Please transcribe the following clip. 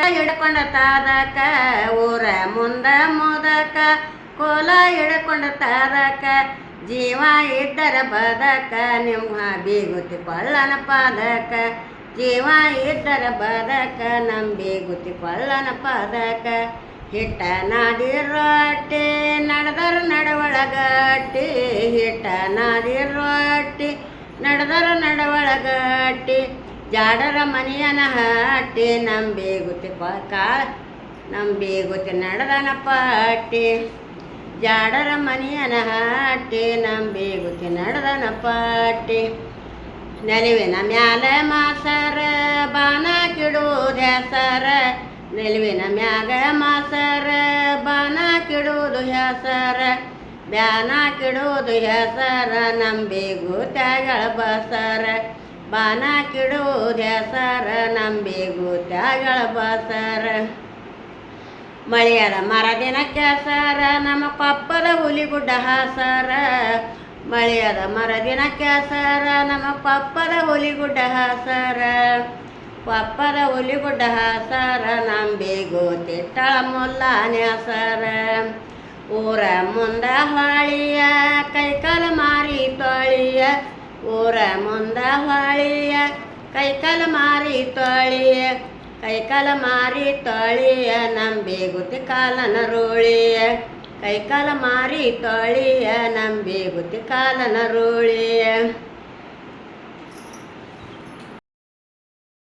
ಹಿಡ್ಕೊಂಡ ತಾದಕ ಊರ ಮುಂದ ಮುದಕ ಕೋಲ ಹಿಡ್ಕೊಂಡ ತಾದಕ ಜೀವ ಇದ್ದರ ಬದಕ ನಿಮ್ಮ ಬೀಗುತಿ ಕೊಳ್ಳನ ಪಾದಕ ಜೀವ ಇದ್ದರ ಬದಕ ನಮ್ಮ ಬೀಗುತಿ ಕೊಳ್ಳನ ಪಾದಕ ಹಿಟ್ಟ ನಾದಿ ರೊಟ್ಟಿ ನಡೆದರ ನಡವಳಗಟ್ಟಿ ಹಿಟ್ಟ ನಾದಿ ರೊಟ್ಟಿ ನಡೆದರ ನಡವಳಗಟ್ಟಿ ಜಾಡರ ಮನೆಯನ ಹಟ್ಟಿ ನಮ್ಮ ಬೀಗುತಿ ಕಾಳ ನಮ್ಮ ಬೀಗುತಿ ನಡೆದನ ಪಟ್ಟಿ ಜಾಡರ ಮನೆಯನ ಹಟ್ಟಿ ನಮ್ಮ ಬೀಗುತಿ ನಡೆದನ ಪಟ್ಟಿ ನೆಲುವಿನ ಮ್ಯಾಲ ಮಾಸರ ಬಾನ ಕಿಡುವುದು ಹೆಸರ ನೆಲುವಿನ ಮ್ಯಾಗ ಮಾಸರ ಬಾನ ಕಿಡುವುದು ಹೆಸರ ಬ್ಯಾನ ಕಿಡುವುದು ಹೆಸರ ನಮ್ಮ ಬೀಗುತ್ಯಾಗಳ ಬಸರ ಬಾನ ಕಿಡುವುದು ಹೆಸರ ನಮ್ಮ ಬೀಗುತ್ಯಾಗಳ ಬಸರ ಮಳೆಯದ ಮರದಿನ ಕೆಸರ ನಮ್ಮ ಕೊಪ್ಪದ ಹುಲಿಗುಡ್ಡ ಹಾಸರ ಮಳೆಯದ ಮರದಿನ ಕೆಸರ ನಮ್ಮ ಕೊಪ್ಪದ ಹುಲಿಗುಡ್ಡ ಹಾಸರ ಕೊಪ್ಪದ ಹುಲಿಗುಡ್ಡ ಹಾಸರ ನಮ್ಮ ಬೀಗುತಿ ತಳಮುಲ್ಲಾನೆ ಹಸರ ಊರ ಮುಂದ ಹೊಳಿಯ ಕೈಕಾಲ ಮಾರಿ ತೊಳಿಯ ಊರ ಮುಂದ ಹೊಳಿಯ ಕೈಕಾಲ ಮಾರಿ ತೊಳಿಯ ಕೈಕಾಲ ಮಾರಿ ತೊಳಿಯ ನಮ್ಮ ಬೀಗುತಿ ಕಾಲನ ರೋಳಿಯ ಕೈಕಾಲ ಮಾರಿ ತೊಳಿಯ ನಮ್ಮ ಬೀಗುತಿ ಕಾಲನ ರೋಳಿಯ